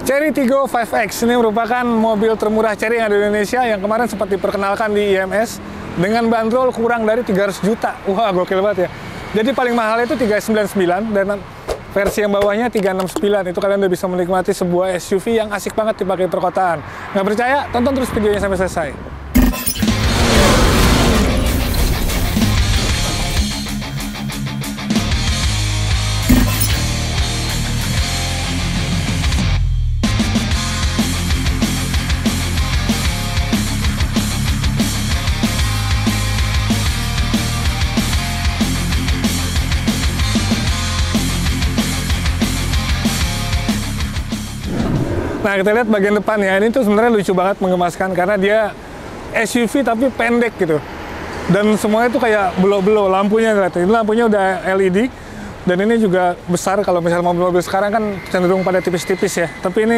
Chery Tiggo 5X ini merupakan mobil termurah Chery yang ada di Indonesia yang kemarin sempat diperkenalkan di IMS dengan bandrol kurang dari 300 juta. Wah, gokil banget ya. Jadi paling mahal itu 399 dan versi yang bawahnya 369. Itu kalian udah bisa menikmati sebuah SUV yang asik banget dipakai perkotaan. Nggak percaya? Tonton terus videonya sampai selesai. Nah, kita lihat bagian depan ya, ini tuh sebenarnya lucu banget, menggemaskan karena dia SUV tapi pendek gitu. Dan semuanya tuh kayak belo-belo, lampunya lihat. Ini lampunya udah LED dan ini juga besar. Kalau misalnya mobil-mobil sekarang kan cenderung pada tipis-tipis ya. Tapi ini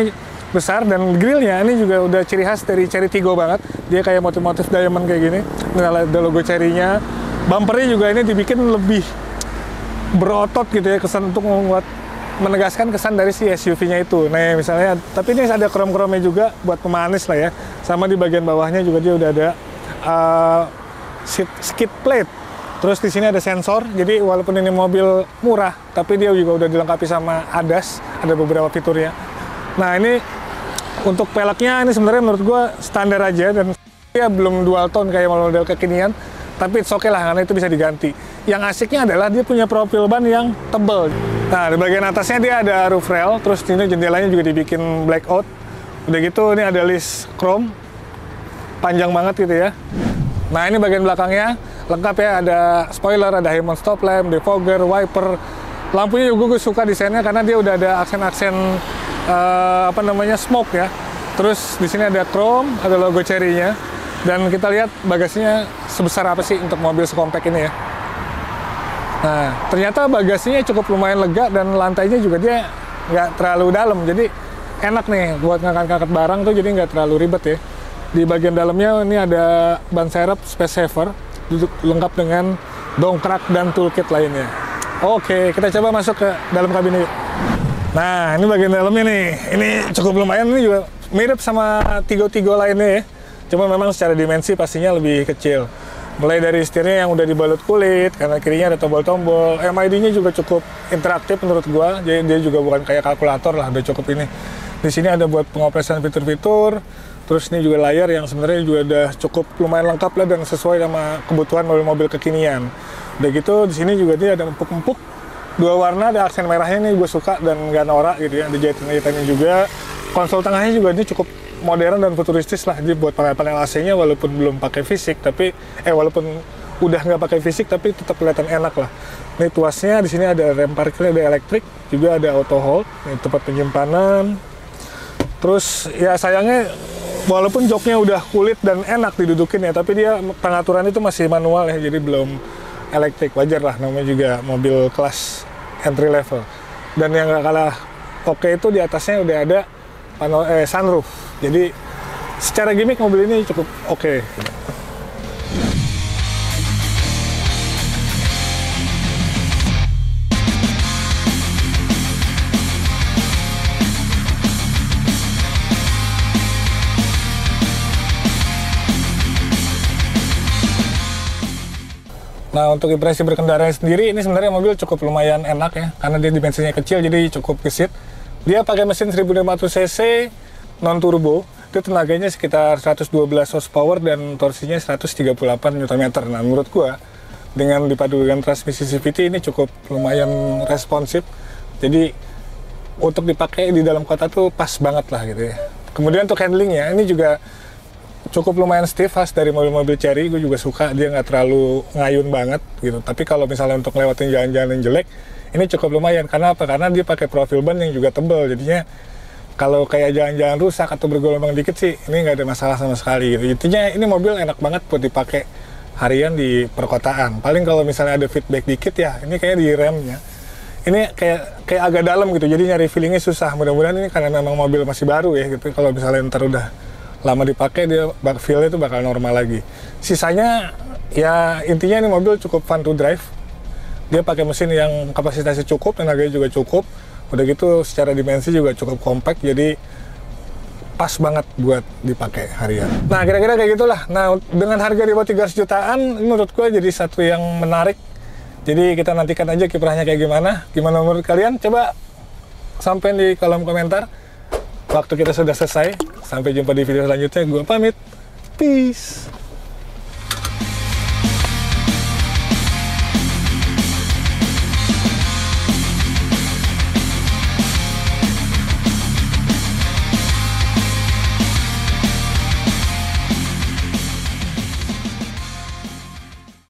besar dan grillnya ini juga udah ciri khas dari Chery Tiggo banget. Dia kayak motif-motif diamond kayak gini. Nah, ada logo Chery-nya. Bumpernya juga ini dibikin lebih berotot gitu ya, kesan untuk membuat menegaskan kesan dari si SUV-nya itu. Nah, misalnya, tapi ini ada krom-kromnya juga buat pemanis lah ya. Sama di bagian bawahnya juga dia udah ada skid plate. Terus di sini ada sensor. Jadi walaupun ini mobil murah, tapi dia juga udah dilengkapi sama ADAS, ada beberapa fiturnya. Nah, ini untuk peleknya ini sebenarnya menurut gua standar aja dan dia belum dual tone kayak model kekinian. Tapi it's okay lah, karena itu bisa diganti. Yang asiknya adalah dia punya profil ban yang tebal. Nah, di bagian atasnya dia ada roof rail, terus ini jendelanya juga dibikin blackout. Udah gitu, ini ada list chrome, panjang banget gitu ya. Nah, ini bagian belakangnya, lengkap ya, ada spoiler, ada high stop lamp, defogger, wiper. Lampunya juga gue suka desainnya karena dia udah ada aksen-aksen smoke ya. Terus di sini ada chrome, ada logo Chery-nya. Dan kita lihat bagasinya sebesar apa sih untuk mobil sekompak ini ya. Nah, ternyata bagasinya cukup lumayan lega dan lantainya juga dia nggak terlalu dalam. Jadi enak nih buat ngangkat-ngangkat barang tuh, jadi nggak terlalu ribet ya. Di bagian dalamnya ini ada ban serep space saver, lengkap dengan dongkrak dan toolkit lainnya. Oke, kita coba masuk ke dalam kabin yuk. Nah, ini bagian dalamnya nih. Ini cukup lumayan, ini juga mirip sama Tiggo-Tiggo lainnya ya. Cuma memang secara dimensi pastinya lebih kecil. Mulai dari setirnya yang udah dibalut kulit, karena kirinya ada tombol-tombol. MID-nya juga cukup interaktif menurut gua. Jadi dia juga bukan kayak kalkulator lah, udah cukup ini. Di sini ada buat pengoperasian fitur-fitur. Terus ini juga layar yang sebenarnya juga udah cukup lumayan lengkap lah dan sesuai sama kebutuhan mobil-mobil kekinian. Udah gitu di sini juga dia ada empuk-empuk. Dua warna, ada aksen merahnya ini gue suka dan nggak norak gitu ya. Ada jahitan-jahitannya juga. Konsol tengahnya juga ini cukup modern dan futuristis lah. Jadi buat panel AC-nya walaupun belum pakai fisik, tapi walaupun udah nggak pakai fisik tapi tetap kelihatan enak lah. Ini tuasnya, di sini ada rem parkir, ada elektrik, juga ada auto hold, ini tempat penyimpanan. Terus ya sayangnya walaupun joknya udah kulit dan enak didudukin ya, tapi dia pengaturan itu masih manual ya, jadi belum elektrik. Wajar lah, namanya juga mobil kelas entry level. Dan yang nggak kalah oke itu di atasnya udah ada sunroof. Jadi secara gimmick mobil ini cukup oke. Nah, untuk impresi berkendara sendiri, ini sebenarnya mobil cukup lumayan enak ya, karena dia dimensinya kecil, jadi cukup gesit. Dia pakai mesin 1500 cc non turbo, itu tenaganya sekitar 112 horsepower dan torsinya 138 Nm. Nah, menurut gua dengan dipadu dengan transmisi CVT ini cukup lumayan responsif. Jadi untuk dipakai di dalam kota tuh pas banget lah gitu ya. Kemudian untuk handlingnya ini juga cukup lumayan stiff, khas dari mobil-mobil Chery. Gue juga suka, dia nggak terlalu ngayun banget gitu. Tapi kalau misalnya untuk lewatin jalan-jalan yang jelek, ini cukup lumayan. Karena apa? Karena dia pakai profil ban yang juga tebal. Jadinya kalau kayak jalan-jalan rusak atau bergelombang dikit sih, ini nggak ada masalah sama sekali gitu. Intinya ini mobil enak banget buat dipakai harian di perkotaan. Paling kalau misalnya ada feedback dikit ya, ini kayak di remnya. Ini kayak agak dalam gitu, jadi nyari feelingnya susah. Mudah-mudahan ini karena memang mobil masih baru ya gitu. Kalau misalnya ntar udah lama dipakai, dia feel-nya itu bakal normal lagi. Sisanya ya intinya ini mobil cukup fun to drive. Dia pakai mesin yang kapasitasnya cukup, tenaganya juga cukup. Udah gitu secara dimensi juga cukup compact, jadi pas banget buat dipakai harian. Nah, kira-kira kayak gitulah. Nah, dengan harga di bawah 300 jutaan, ini menurut gue jadi satu yang menarik. Jadi kita nantikan aja kiprahnya kayak gimana. Gimana menurut kalian? Coba sampai di kolom komentar. Waktu kita sudah selesai. Sampai jumpa di video selanjutnya. Gue pamit. Peace.